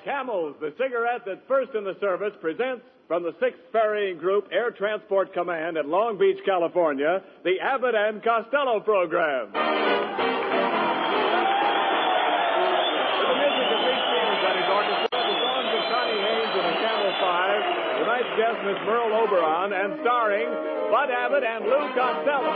Camels, the cigarette that's first in the service, presents from the 6th Ferrying Group Air Transport Command at Long Beach, California, the Abbott and Costello program. With the music of Pete Stevens and his orchestra, the songs of Connie Haynes and the Camel Five, tonight's guest, Miss Merle Oberon, and starring Bud Abbott and Lou Costello.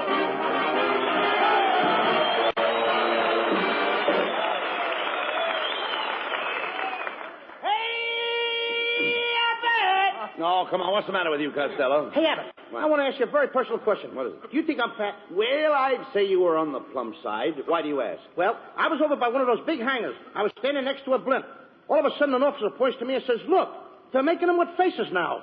Oh, come on. What's the matter with you, Costello? Hey, Abbott, I want to ask you a very personal question. What is it? Do you think I'm fat? Well, I'd say you were on the plump side. Why do you ask? Well, I was over by one of those big hangars. I was standing next to a blimp. All of a sudden, an officer points to me and says, "Look, they're making them with faces now."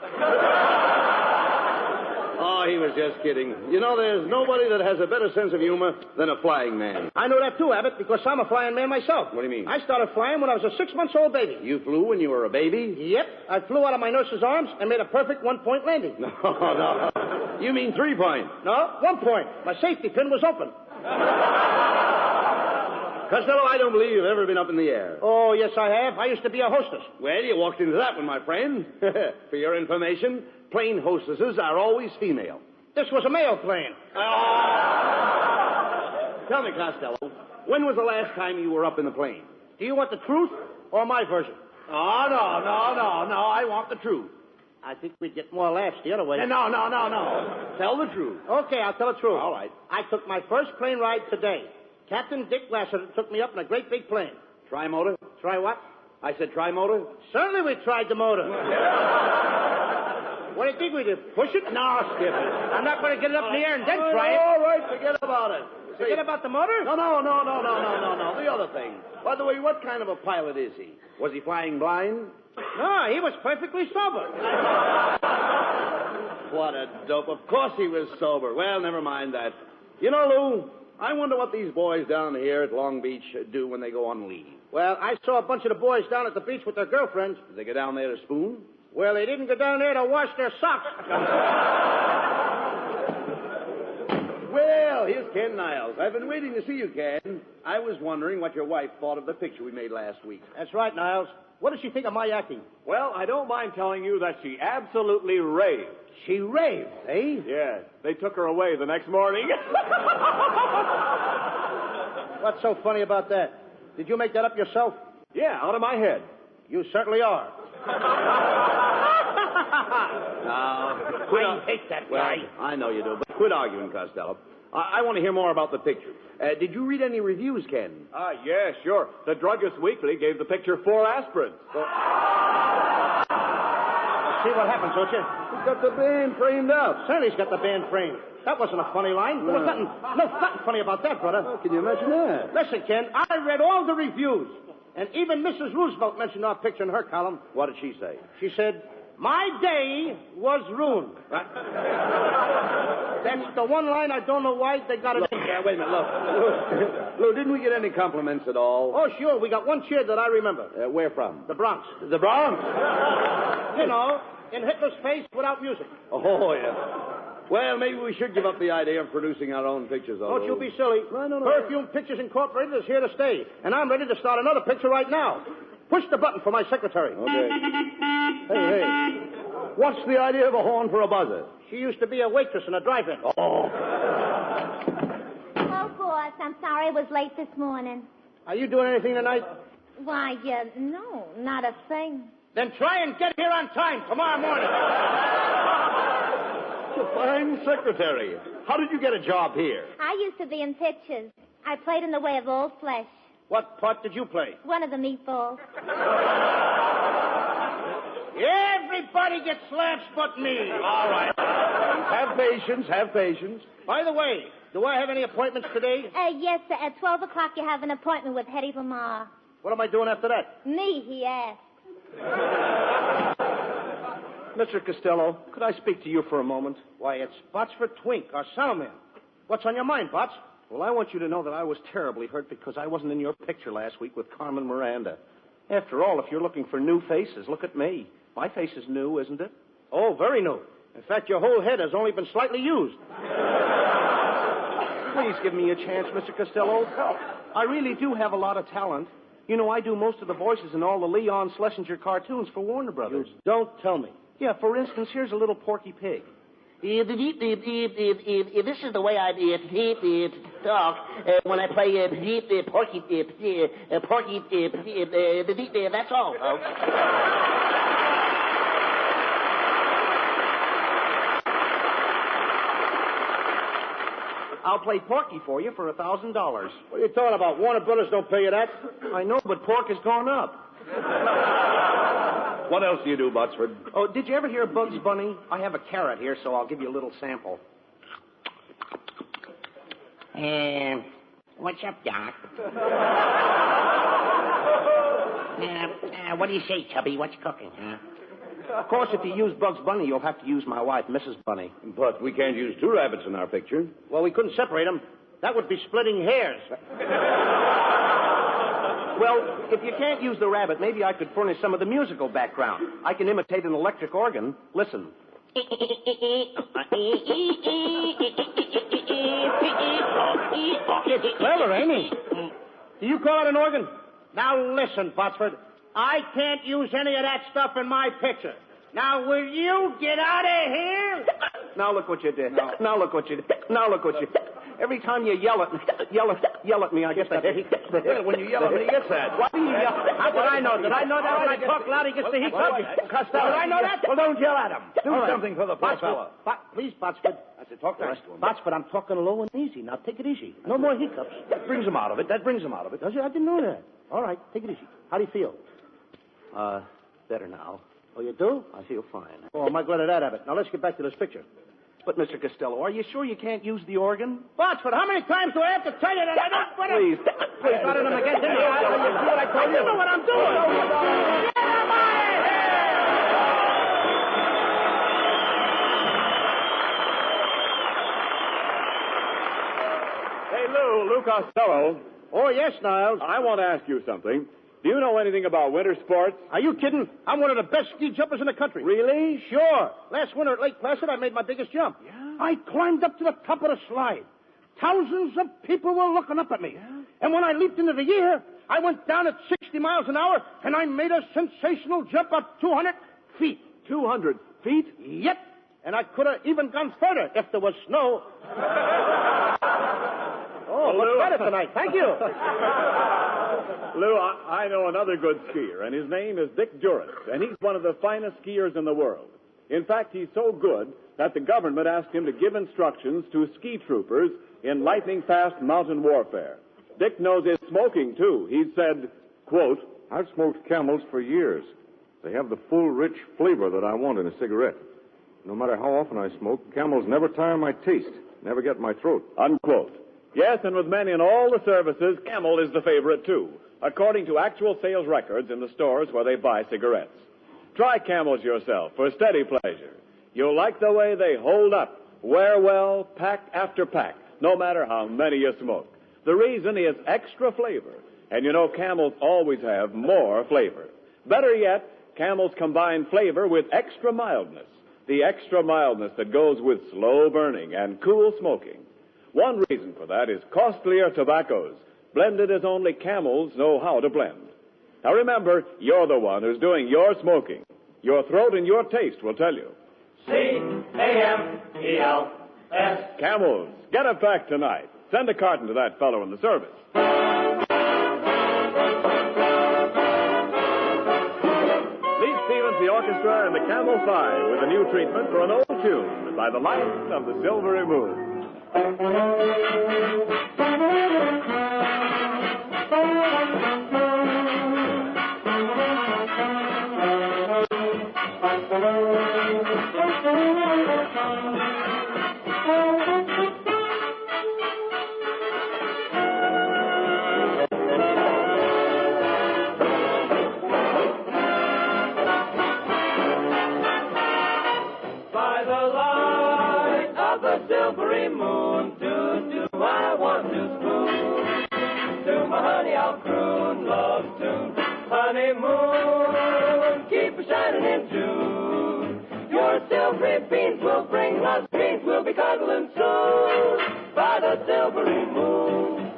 Oh, he was just kidding. You know, there's nobody that has a better sense of humor than a flying man. I know that too, Abbott, because I'm a flying man myself. What do you mean? I started flying when I was a 6-month-old baby. You flew when you were a baby? Yep. I flew out of my nurse's arms and made a perfect 1-point landing. No. You mean 3-point? No, 1 point. My safety pin was open. Costello, I don't believe you've ever been up in the air. Oh, yes, I have. I used to be a hostess. Well, you walked into that one, my friend. For your information, plane hostesses are always female. This was a male plane. Tell me, Costello, when was the last time you were up in the plane? Do you want the truth or my version? Oh, no. I want the truth. I think we'd get more laughs the other way. No. Tell the truth. Okay, I'll tell the truth. All right. I took my first plane ride today. Captain Dick Lassiter took me up in a great big plane. Tri-motor? Try what? I said tri-motor? Certainly we tried the motor. What do you think we did? Push it? No, skip it. I'm not going to get it up in the air and then try it. All right, forget about it. Forget about the motor? No. The other thing. By the way, what kind of a pilot is he? Was he flying blind? No, he was perfectly sober. What a dope. Of course he was sober. Well, never mind that. You know, Lou, I wonder what these boys down here at Long Beach do when they go on leave. Well, I saw a bunch of the boys down at the beach with their girlfriends. Did they go down there to spoon? Well, they didn't go down there to wash their socks. Well, here's Ken Niles. I've been waiting to see you, Ken. I was wondering what your wife thought of the picture we made last week. That's right, Niles. What did she think of my acting? Well, I don't mind telling you that she absolutely raved. She raved, eh? Yes. They took her away the next morning. What's so funny about that? Did you make that up yourself? Yeah, out of my head. You certainly are. Now, I hate that guy. Well, I know you do, but quit arguing, Costello. I want to hear more about the picture. Did you read any reviews, Ken? Yeah, sure. The Druggist Weekly gave the picture 4 aspirins. See what happens, don't you? He's got the band framed up. Certainly he's got the band framed. That wasn't a funny line. There was nothing funny about that, brother. Oh, can you imagine that? Listen, Ken, I read all the reviews. And even Mrs. Roosevelt mentioned our picture in her column. What did she say? She said, "My day was ruined." Right. That's the one line I don't know why they got it in there. Wait a minute, look. Lou, didn't we get any compliments at all? Oh, sure. We got one cheer that I remember. Where from? The Bronx. The Bronx? You know, in Hitler's face without music. Oh, yeah. Well, maybe we should give up the idea of producing our own pictures, though. Don't you be silly. No. Perfume Pictures Incorporated is here to stay. And I'm ready to start another picture right now. Push the button for my secretary. Okay. Hey. What's the idea of a horn for a buzzer? She used to be a waitress in a drive-in. Oh. Oh, boss, I'm sorry I was late this morning. Are you doing anything tonight? Why, no, not a thing. Then try and get here on time tomorrow morning. It's a fine secretary. How did you get a job here? I used to be in pictures. I played in The Way of All Flesh. What part did you play? One of the meatballs. Everybody gets laughs but me. All right. Have patience. By the way, do I have any appointments today? Yes, sir. At 12 o'clock you have an appointment with Hetty Lamar. What am I doing after that? Me, he asked. Mr. Costello, could I speak to you for a moment? Why, it's Botsford Twink, our soundman. What's on your mind, Bots? Well, I want you to know that I was terribly hurt because I wasn't in your picture last week with Carmen Miranda. After all, if you're looking for new faces, look at me. My face is new, isn't it? Oh, very new. In fact, your whole head has only been slightly used. Please give me a chance, Mr. Costello. I really do have a lot of talent. You know, I do most of the voices in all the Leon Schlesinger cartoons for Warner Brothers. You don't tell me. Yeah, for instance, here's a little Porky Pig. This is the way I talk when I play Porky. That's all, folks. I'll play Porky for you for $1,000. What are you talking about? Warner Brothers don't pay you that. I know, but pork has gone up. What else do you do, Botsford? Oh, did you ever hear Bugs Bunny? I have a carrot here, so I'll give you a little sample. What's up, Doc? What do you say, Tubby? What's cooking, huh? Of course, if you use Bugs Bunny, you'll have to use my wife, Mrs. Bunny. But we can't use two rabbits in our picture. Well, we couldn't separate them. That would be splitting hairs. Well, if you can't use the rabbit, maybe I could furnish some of the musical background. I can imitate an electric organ. Listen. Clever, ain't he? Do you call it an organ? Now listen, Botsford. I can't use any of that stuff in my picture. Now, will you get out of here? Now look what you did. Now look what you did. Now look what you did. Every time you yell at me, I get the hiccups. When you yell at me, he gets that. Why do you yell? How did I know? Did I know that when I talk loud, he gets the hiccups? Costello. Did I know that? Well, don't yell at him. Do All right. something for the poor fellow. Please, Botsford. I said, talk nice to him. Botsford, I'm talking low and easy. Now, take it easy. No more hiccups. That brings him out of it. That brings him out of it. Does it? I didn't know that. All right, take it easy. How do you feel? Better now. Oh, you do? I feel fine. Oh, am I glad of that, Abbott. Now, let's get back to this picture. But, Mr. Costello, are you sure you can't use the organ? Botsford, how many times do I have to tell you that I don't... Please. I started him again, didn't I? You see what I told you? I know what I'm doing. Get him out of here! Hey, Lou Costello. Oh, yes, Niles. I want to ask you something. Do you know anything about winter sports? Are you kidding? I'm one of the best ski jumpers in the country. Really? Sure. Last winter at Lake Placid, I made my biggest jump. Yeah? I climbed up to the top of the slide. Thousands of people were looking up at me. Yeah? And when I leaped into the air, I went down at 60 miles an hour, and I made a sensational jump up 200 feet. 200 feet? Yep. And I could have even gone further if there was snow. Oh, Lou. much better tonight. Thank you. Lou, I know another good skier, and his name is Dick Durrett, and he's one of the finest skiers in the world. In fact, he's so good that the government asked him to give instructions to ski troopers in lightning-fast mountain warfare. Dick knows his smoking, too. He said, quote, I've smoked Camels for years. They have the full, rich flavor that I want in a cigarette. No matter how often I smoke, Camels never tire my taste, never get my throat. unquote. Yes, and with men in all the services, Camel is the favorite, too, according to actual sales records in the stores where they buy cigarettes. Try Camels yourself for steady pleasure. You'll like the way they hold up, wear well, pack after pack, no matter how many you smoke. The reason is extra flavor, and you know Camels always have more flavor. Better yet, Camels combine flavor with extra mildness, the extra mildness that goes with slow burning and cool smoking. One reason for that is costlier tobaccos, blended as only Camels know how to blend. Now remember, you're the one who's doing your smoking. Your throat and your taste will tell you. C-A-M-E-L-S. Camels, get a pack tonight. Send a carton to that fellow in the service. Lee Stevens, the orchestra, and the Camel 5 with a new treatment for an old tune by the light of the silvery moon. By the light of the silvery moon, do I want to spoon? To my honey I'll croon love tune. Honeymoon, keep a shining in June. Your silvery beams will bring love's dreams. We'll be cuddling soon by the silvery moon.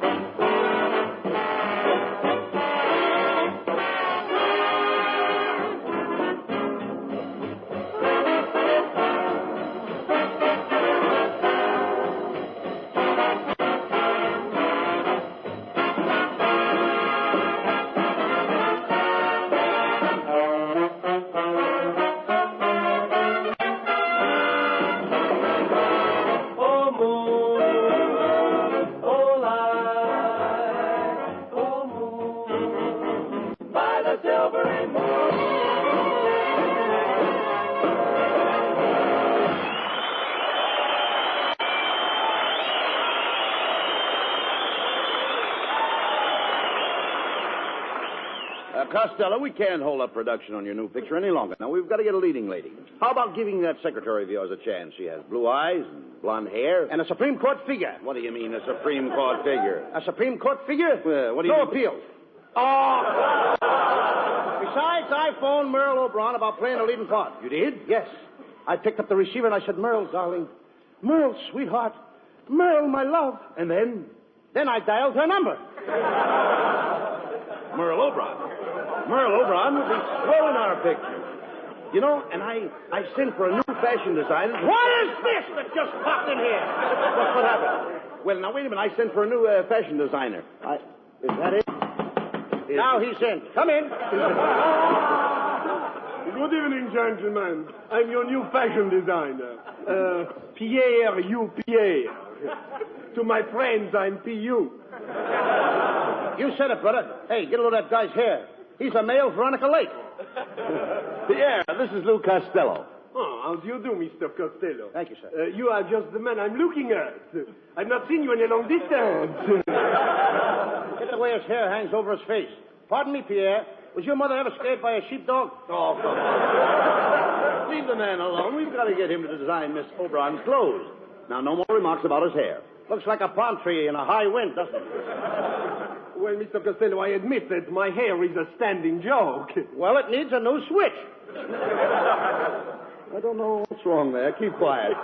Costello, we can't hold up production on your new picture any longer. Now, we've got to get a leading lady. How about giving that secretary of yours a chance? She has blue eyes and blonde hair. And a Supreme Court figure. What do you mean, a Supreme Court figure? A Supreme Court figure? What do you No mean? appeal. Oh! Besides, I phoned Merle Oberon about playing a leading part. You did? Yes. I picked up the receiver and I said, Merle, darling. Merle, sweetheart. Merle, my love. And then? Then I dialed her number. Merle Oberon. Merle Oberon would be swell in our picture. You know, and I sent for a new fashion designer. What is this that just popped in here? What happened? Well, now, wait a minute. I sent for a new fashion designer. Is that it? Now he's in. Come in. Good evening, gentlemen. I'm your new fashion designer. Pierre, you Pierre. To my friends, I'm P.U. You said it, brother. Hey, get a load of that guy's hair. He's a male Veronica Lake. Pierre, this is Lou Costello. Oh, how do you do, Mr. Costello? Thank you, sir. You are just the man I'm looking at. I've not seen you in a long distance. Get the way his hair hangs over his face. Pardon me, Pierre. Was your mother ever scared by a sheepdog? Oh, come on. Leave the man alone. We've got to get him to design Miss Oberon's clothes. Now, no more remarks about his hair. Looks like a palm tree in a high wind, doesn't it? Well, Mr. Costello, I admit that my hair is a standing joke. Well, it needs a new switch. I don't know what's wrong there. Keep quiet.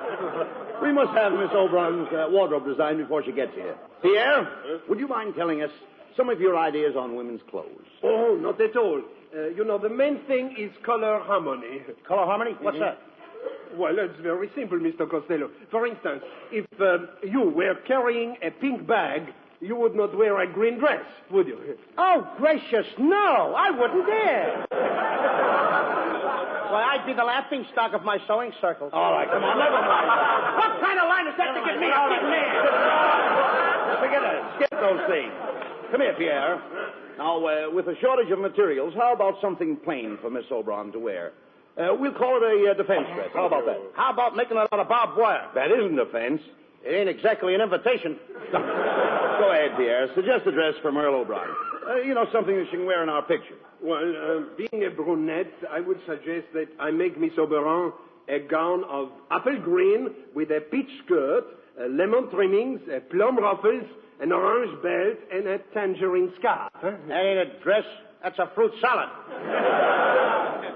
We must have Miss Oberon's wardrobe designed before she gets here. Pierre, would you mind telling us some of your ideas on women's clothes? Oh, not at all. You know, the main thing is color harmony. Color harmony? What's that? Well, it's very simple, Mr. Costello. For instance, if you were carrying a pink bag, you would not wear a green dress, would you? Oh, gracious, no. I wouldn't dare. Why, I'd be the laughing stock of my sewing circle. All right, come on, never mind. What kind of line is that to get me a big man? Forget it. Skip those things. Come here, Pierre. Now, with a shortage of materials, how about something plain for Miss Oberon to wear? We'll call it a defense dress. How about that? How about making it out of barbed wire? That isn't defense. It ain't exactly an invitation. Go ahead, Pierre. Suggest a dress for Merle Oberon. Something that she can wear in our picture. Well, being a brunette, I would suggest that I make Miss Oberon a gown of apple green with a peach skirt, lemon trimmings, plum ruffles, an orange belt, and a tangerine scarf. Huh? That ain't a dress. That's a fruit salad.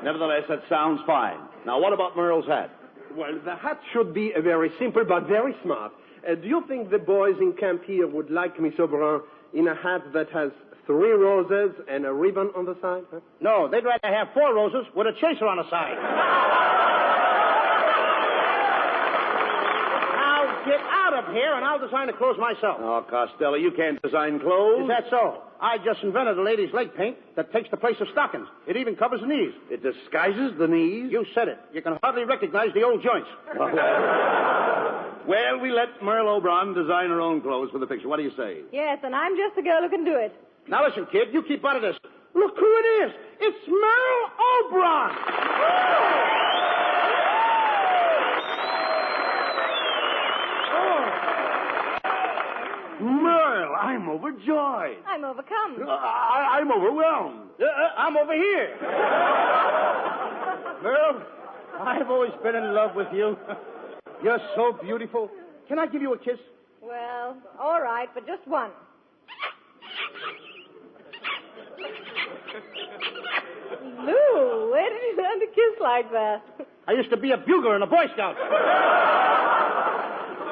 Nevertheless, that sounds fine. Now, what about Merle's hat? Well, the hat should be very simple but very smart. Do you think the boys in camp here would like Miss Oberon in a hat that has 3 roses and a ribbon on the side? Huh? No, they'd rather have 4 roses with a chaser on the side. Now, get out of here, and I'll design the clothes myself. Oh, Costello, you can't design clothes. Is that so? I just invented a ladies' leg paint that takes the place of stockings. It even covers the knees. It disguises the knees? You said it. You can hardly recognize the old joints. Well, we let Merle Oberon design her own clothes for the picture. What do you say? Yes, and I'm just the girl who can do it. Now listen, kid, you keep out of this. Look who it is. It's Merle Oberon. Merle, I'm overjoyed. I'm overcome. I'm overwhelmed. I'm over here. Merle, I've always been in love with you. You're so beautiful. Can I give you a kiss? Well, all right, but just one. Lou, where did you learn to kiss like that? I used to be a bugler in a Boy Scout.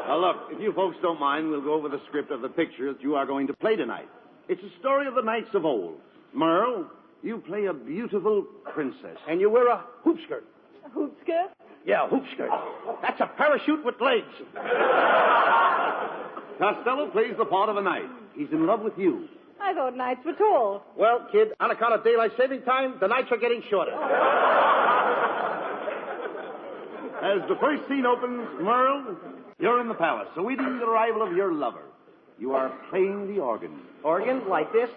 Now, look, if you folks don't mind, we'll go over the script of the picture that you are going to play tonight. It's a story of the knights of old. Merle, you play a beautiful princess. And you wear a hoop skirt. A hoop skirt? Yeah, a hoop skirt. That's a parachute with legs. Costello plays the part of a knight. He's in love with you. I thought nights were tall. Well, kid, on account of daylight saving time, the nights are getting shorter. As the first scene opens, Merle, you're in the palace, awaiting the arrival of your lover. You are playing the organ. Organ? Like this?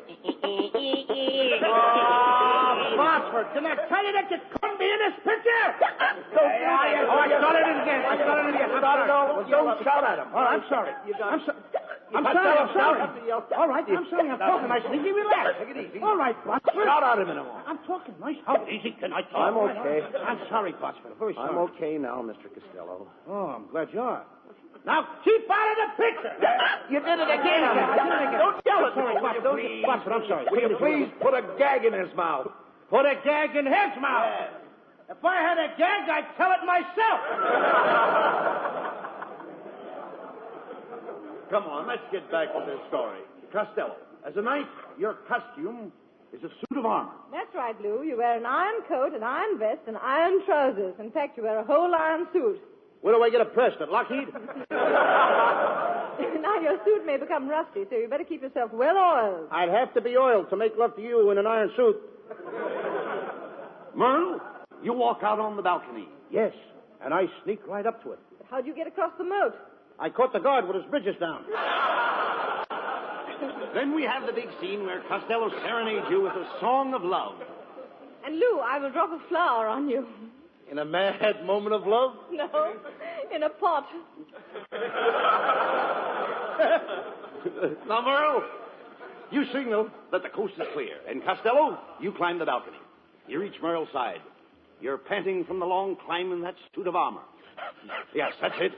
Botsford, didn't I tell you that you couldn't be in this picture? I started it again. Start it all. Well, don't shout at him. Oh, I'm sorry. I'm sorry. I'm sorry. All right, I'm sorry. I'm talking nice and easy. Relax. Take it easy. All right, Botsford. Shout at him anymore. I'm talking nice. How easy can I talk? I'm okay. I'm sorry, Botsford. I'm very sorry. I'm okay now, Mr. Costello. Oh, I'm glad you are. Now keep out of the picture. You did it again. Don't yell at me. Sorry, Botsford, I'm sorry. Will you please put a gag in his mouth? Put a gag in his mouth. If I had a gag, I'd tell it myself. Come on, let's get back to this story. Costello, as a knight, your costume is a suit of armor. That's right, Lou. You wear an iron coat, an iron vest, and iron trousers. In fact, you wear a whole iron suit. Where do I get it pressed? At Lockheed? Now, your suit may become rusty, so you better keep yourself well oiled. I'd have to be oiled to make love to you in an iron suit. Merle, you walk out on the balcony. Yes, and I sneak right up to it. How'd you get across the moat? I caught the guard with his bridges down. Then we have the big scene where Costello serenades you with a song of love. And, Lou, I will drop a flower on you. In a mad moment of love? No, in a pot. Now, Merle, you signal that the coast is clear. And Costello, you climb the balcony. You reach Merle's side. You're panting from the long climb in that suit of armor. Yes, that's it.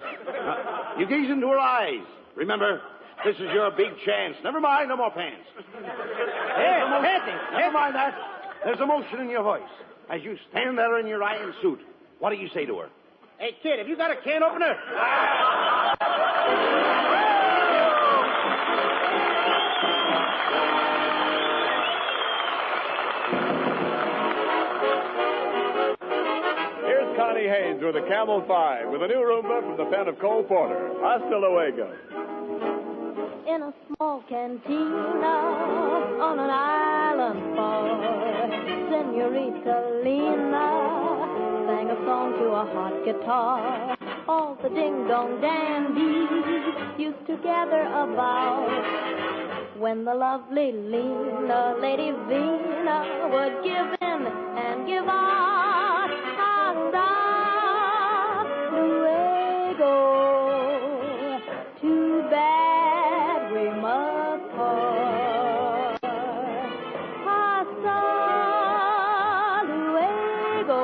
You gaze into her eyes. Remember, this is your big chance. Never mind, no more pants. Never mind that. There's emotion in your voice. As you stand there in your iron suit, what do you say to her? Hey, kid, have you got a can opener? Here's Connie Haynes with a Camel 5 with a new Roomba from the pen of Cole Porter. Hasta luego. In a small cantina on an island far, Senorita Lena sang a song to a hot guitar. All the ding-dong dandies used to gather about when the lovely Lena, Lady Vina, would give in and give out. Hasta luego. Too bad we must part. Hasta luego.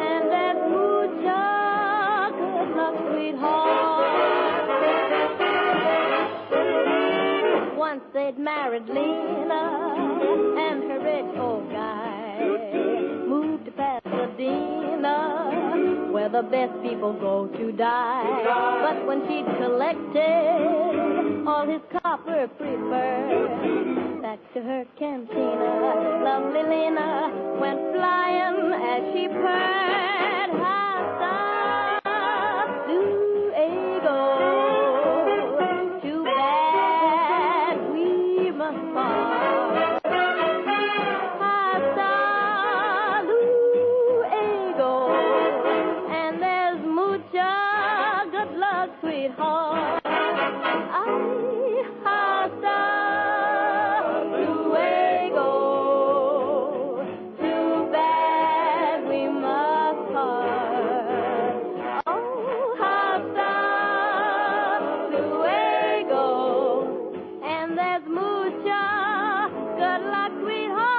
And that's mucha good luck, sweetheart. Once they'd married Lena, and her rich old guy moved to Pasadena, where the best people go to die. But when she'd collected all his copper preferred, back to her cantina, lovely Lena went flying as she purred. Hasta luego. Too bad we must part. Hasta luego. And there's mucha good luck, sweetheart. Ay, hasta luego. Too bad we must part. Oh, hasta luego. And there's mucha good luck, sweetheart.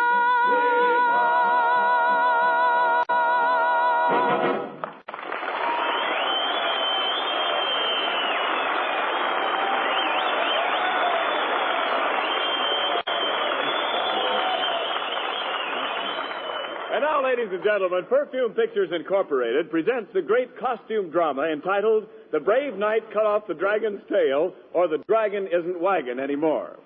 And now, ladies and gentlemen, Perfume Pictures Incorporated presents the great costume drama entitled The Brave Knight Cut Off the Dragon's Tail, or The Dragon Isn't Waggin' Anymore.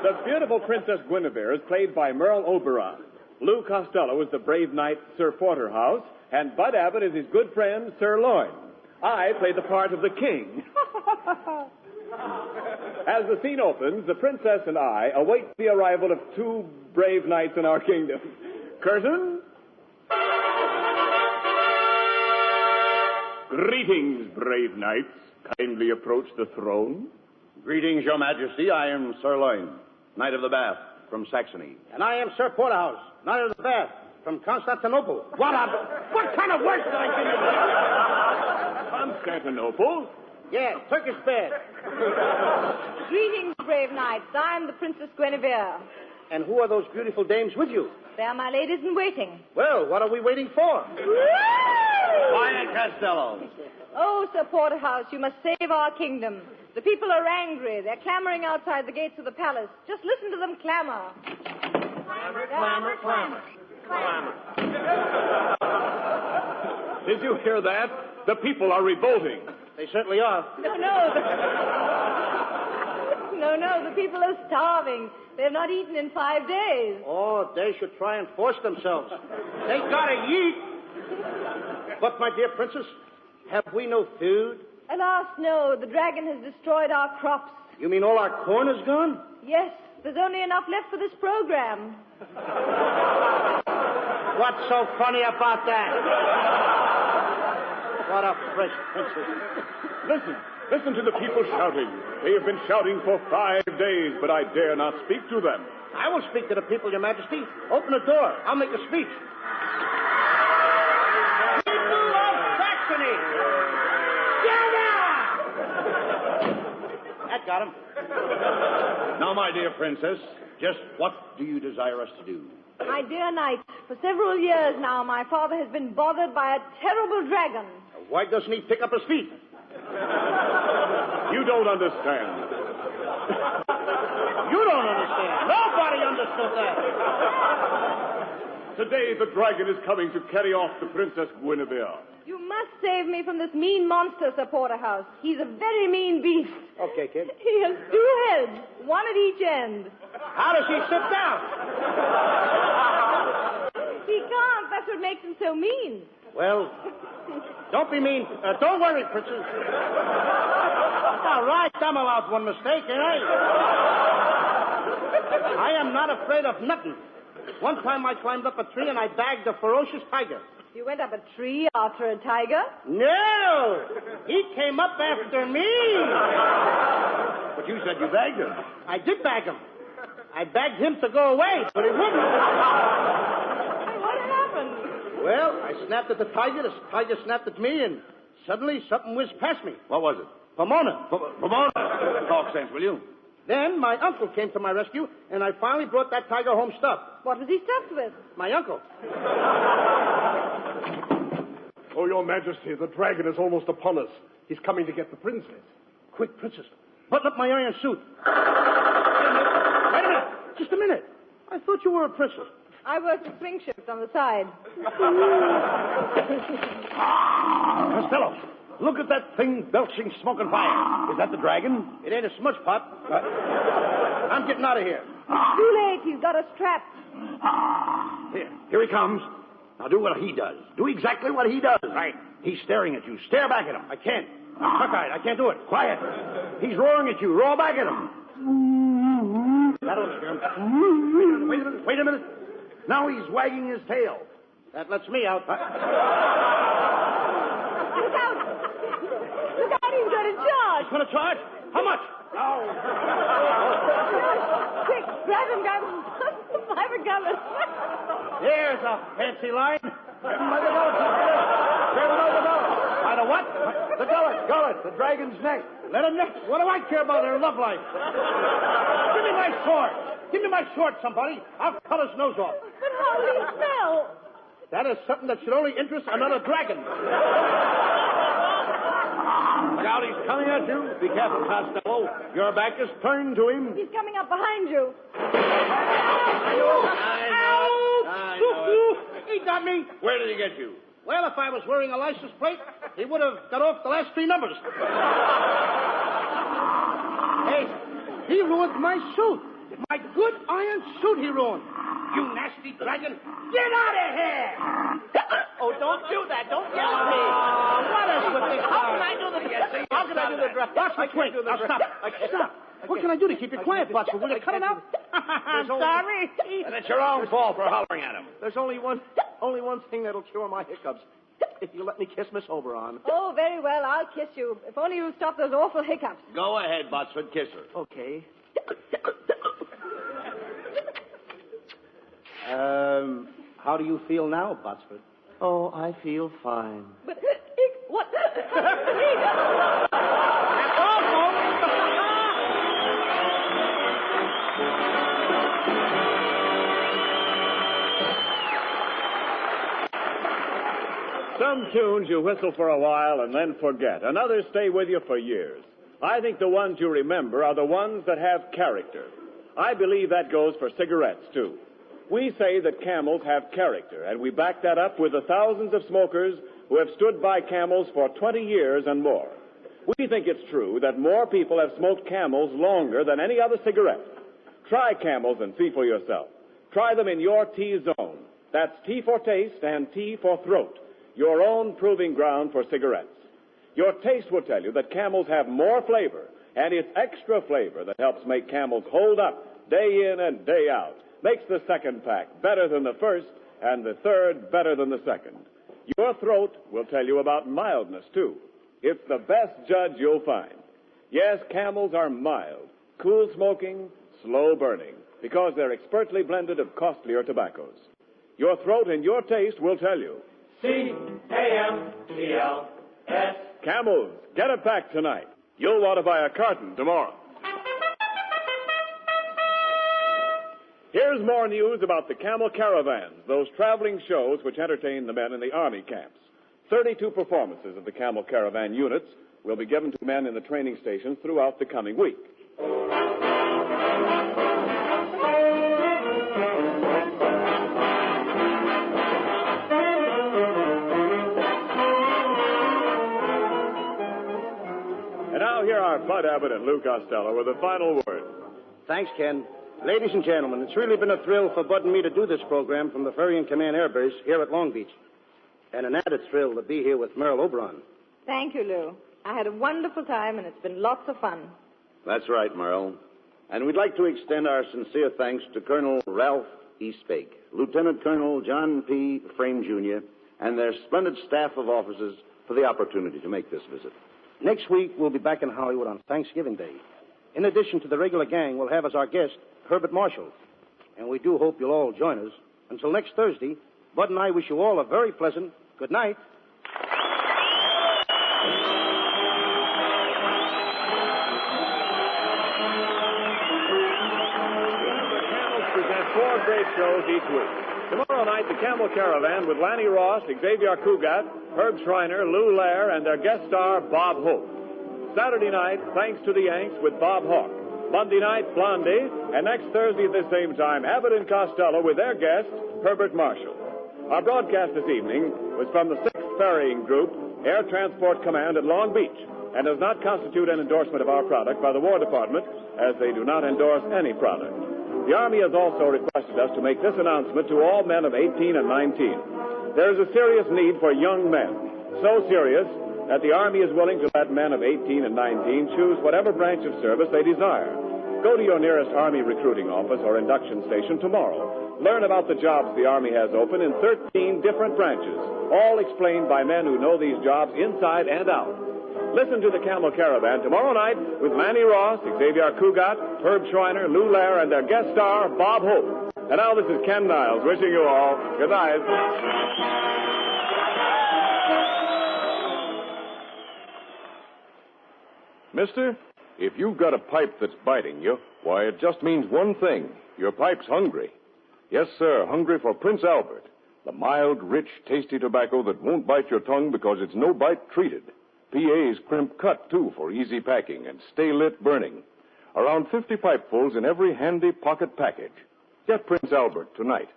The beautiful Princess Guinevere is played by Merle Oberon. Lou Costello is the brave knight Sir Porterhouse, and Bud Abbott is his good friend Sir Loin. I play the part of the king. As the scene opens, the princess and I await the arrival of two brave knights in our kingdom. Curtain. Greetings, brave knights. Kindly approach the throne. Greetings, Your Majesty. I am Sir Loin, Knight of the Bath from Saxony. And I am Sir Porterhouse, Knight of the Bath, from Constantinople. What kind of work did I give you? Constantinople? Yeah, Turkish bed. Greetings, brave knights. I'm the Princess Guinevere. And who are those beautiful dames with you? They are my ladies in waiting. Well, what are we waiting for? Quiet, Costello. Oh, Sir Porterhouse, you must save our kingdom. The people are angry. They're clamoring outside the gates of the palace. Just listen to them clamor. Clamor, clamor, clamor. Did you hear that? The people are revolting. They certainly are. No. No, the people are starving. They've not eaten in 5 days. Oh, they should try and force themselves. They gotta eat. But, my dear princess, have we no food? Alas, no. The dragon has destroyed our crops. You mean all our corn is gone? Yes, there's only enough left for this program. What's so funny about that? What a fresh princess. Listen to the people shouting. They have been shouting for 5 days, but I dare not speak to them. I will speak to the people, Your Majesty. Open the door. I'll make a speech. People of Saxony! Get out! That got him. Now, my dear princess, just what do you desire us to do? My dear knight, for several years now, my father has been bothered by a terrible dragon. Why doesn't he pick up his feet? You don't understand. You don't understand. Nobody understood that. Today, the dragon is coming to carry off the Princess Guinevere. You must save me from this mean monster, Sir Porterhouse. He's a very mean beast. Okay, kid. He has 2 heads, one at each end. How does he sit down? He can't. That's what makes him so mean. Well, don't be mean. Don't worry, princess. All right, I'm allowed one mistake, eh? I am not afraid of nothing. One time I climbed up a tree and I bagged a ferocious tiger. You went up a tree after a tiger? No! He came up after me. But you said you bagged him. I did bag him. I begged him to go away, but he wouldn't. Hey, what happened? Well, I snapped at the tiger snapped at me, and suddenly something whizzed past me. What was it? Pomona. Pomona. Talk sense, will you? Then my uncle came to my rescue, and I finally brought that tiger home stuffed. What was he stuffed with? My uncle. Oh, Your Majesty, the dragon is almost upon us. He's coming to get the princess. Quick, princess. Button up my iron suit. Wait a minute. Just a minute. I thought you were a princess. I work the swing shifts on the side. Costello, look at that thing belching smoke and fire. Is that the dragon? It ain't a smudge pot. I'm getting out of here. It's too late. He's got us trapped. Here he comes. Now do what he does. Do exactly what he does. Right. He's staring at you. Stare back at him. I can't. Cockeyed. I can't do it. Quiet. He's roaring at you. Roar back at him. That'll scare him. Wait a minute. Now he's wagging his tail. That lets me out. Look out! Look out, he's going to charge! He's going to charge? How much? Oh. Quick, grab him, grab him. Private gunner. Here's a fancy line. Grab him by the gullet. Grab him by the gullet. By the what? The gullet. The dragon's neck. Let him neck. What do I care about their love life? Give me my sword. Give me my sword, somebody. I'll cut his nose off. But how will he smell? That is something that should only interest another dragon. Look out, he's coming at you. Be careful, Costello. Your back is turned to him. He's coming up behind you. I know it. He got me. Where did he get you? Well, if I was wearing a license plate, he would have got off the last 3 numbers. Hey, he ruined my suit. My good iron suit he ruined. You nasty dragon. Get out of here! Oh, don't do that. Don't yell at me. What is with this? How can I do the dressing? How can I do the dressing? Watch me, wait. Now stop. Stop. What can I do to keep you quiet, Butcher? Will you cut it out? I'm sorry. And it's your own fault for hollering at him. There's only one thing that'll cure my hiccups. If you let me kiss Miss Oberon. Oh, very well. I'll kiss you. If only you'll stop those awful hiccups. Go ahead, Botsford. Kiss her. Okay. How do you feel now, Botsford? Oh, I feel fine. But, what? That's all, folks. Some tunes you whistle for a while and then forget, and others stay with you for years. I think the ones you remember are the ones that have character. I believe that goes for cigarettes, too. We say that Camels have character, and we back that up with the thousands of smokers who have stood by Camels for 20 years and more. We think it's true that more people have smoked Camels longer than any other cigarette. Try Camels and see for yourself. Try them in your T-zone. That's T for taste and T for throat. Your own proving ground for cigarettes. Your taste will tell you that Camels have more flavor, and it's extra flavor that helps make Camels hold up day in and day out. Makes the second pack better than the first, and the third better than the second. Your throat will tell you about mildness, too. It's the best judge you'll find. Yes, Camels are mild, cool smoking, slow burning, because they're expertly blended of costlier tobaccos. Your throat and your taste will tell you. C-A-M-E-L-S. Camels, get a pack tonight. You'll want to buy a carton tomorrow. Here's more news about the Camel Caravans, those traveling shows which entertain the men in the Army camps. 32 performances of the Camel Caravan units will be given to men in the training stations throughout the coming week. And now here are Bud Abbott and Lou Costello with a final word. Thanks, Ken. Ladies and gentlemen, it's really been a thrill for Bud and me to do this program from the Ferry and Command Air Base here at Long Beach. And an added thrill to be here with Merle Oberon. Thank you, Lou. I had a wonderful time, and it's been lots of fun. That's right, Merle. And we'd like to extend our sincere thanks to Colonel Ralph E. Spake, Lieutenant Colonel John P. Frame, Jr., and their splendid staff of officers for the opportunity to make this visit. Next week, we'll be back in Hollywood on Thanksgiving Day. In addition to the regular gang, we'll have as our guest Herbert Marshall. And we do hope you'll all join us. Until next Thursday, Bud and I wish you all a very pleasant good night. Remember, Camels present 4 great shows each week. Tomorrow night, the Camel Caravan with Lanny Ross, Xavier Cugat, Herb Schreiner, Lou Lair, and their guest star, Bob Hope. Saturday night, Thanks to the Yanks with Bob Hawke. Monday night, Blondie, and next Thursday at the same time, Abbott and Costello with their guest, Herbert Marshall. Our broadcast this evening was from the 6th Ferrying Group, Air Transport Command at Long Beach, and does not constitute an endorsement of our product by the War Department, as they do not endorse any product. The Army has also requested us to make this announcement to all men of 18 and 19. There is a serious need for young men, so serious that the Army is willing to let men of 18 and 19 choose whatever branch of service they desire. Go to your nearest Army recruiting office or induction station tomorrow. Learn about the jobs the Army has open in 13 different branches, all explained by men who know these jobs inside and out. Listen to the Camel Caravan tomorrow night with Lanny Ross, Xavier Cugat, Herb Schreiner, Lou Lair, and their guest star, Bob Hope. And now this is Ken Niles wishing you all good night. Mister, if you've got a pipe that's biting you, why, it just means one thing. Your pipe's hungry. Yes, sir, hungry for Prince Albert, the mild, rich, tasty tobacco that won't bite your tongue because it's no-bite treated. PA's crimp cut, too, for easy packing and stay-lit burning. Around 50 pipefuls in every handy pocket package. Get Prince Albert tonight.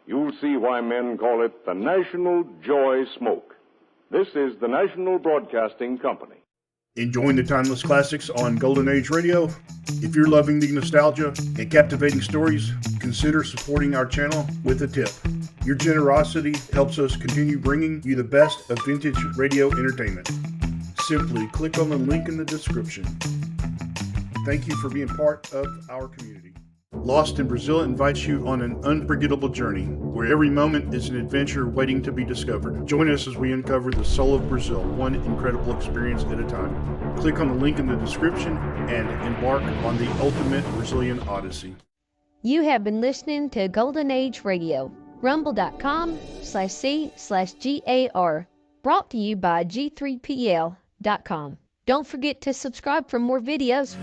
You'll see why men call it the National Joy Smoke. This is the National Broadcasting Company. Enjoying the timeless classics on Golden Age Radio? If you're loving the nostalgia and captivating stories, consider supporting our channel with a tip. Your generosity helps us continue bringing you the best of vintage radio entertainment. Simply click on the link in the description. Thank you for being part of our community. Lost in Brazil invites you on an unforgettable journey where every moment is an adventure waiting to be discovered. Join us as we uncover the soul of Brazil, one incredible experience at a time. Click on the link in the description and embark on the ultimate Brazilian odyssey. You have been listening to Golden Age Radio, rumble.com/C/GAR, brought to you by G3PL.com. Don't forget to subscribe for more videos.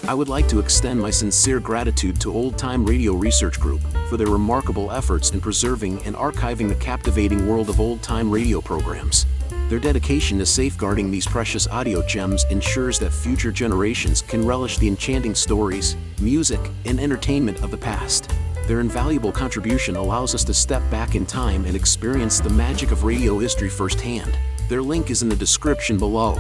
I would like to extend my sincere gratitude to Old Time Radio Research Group for their remarkable efforts in preserving and archiving the captivating world of old-time radio programs. Their dedication to safeguarding these precious audio gems ensures that future generations can relish the enchanting stories, music, and entertainment of the past. Their invaluable contribution allows us to step back in time and experience the magic of radio history firsthand. Their link is in the description below.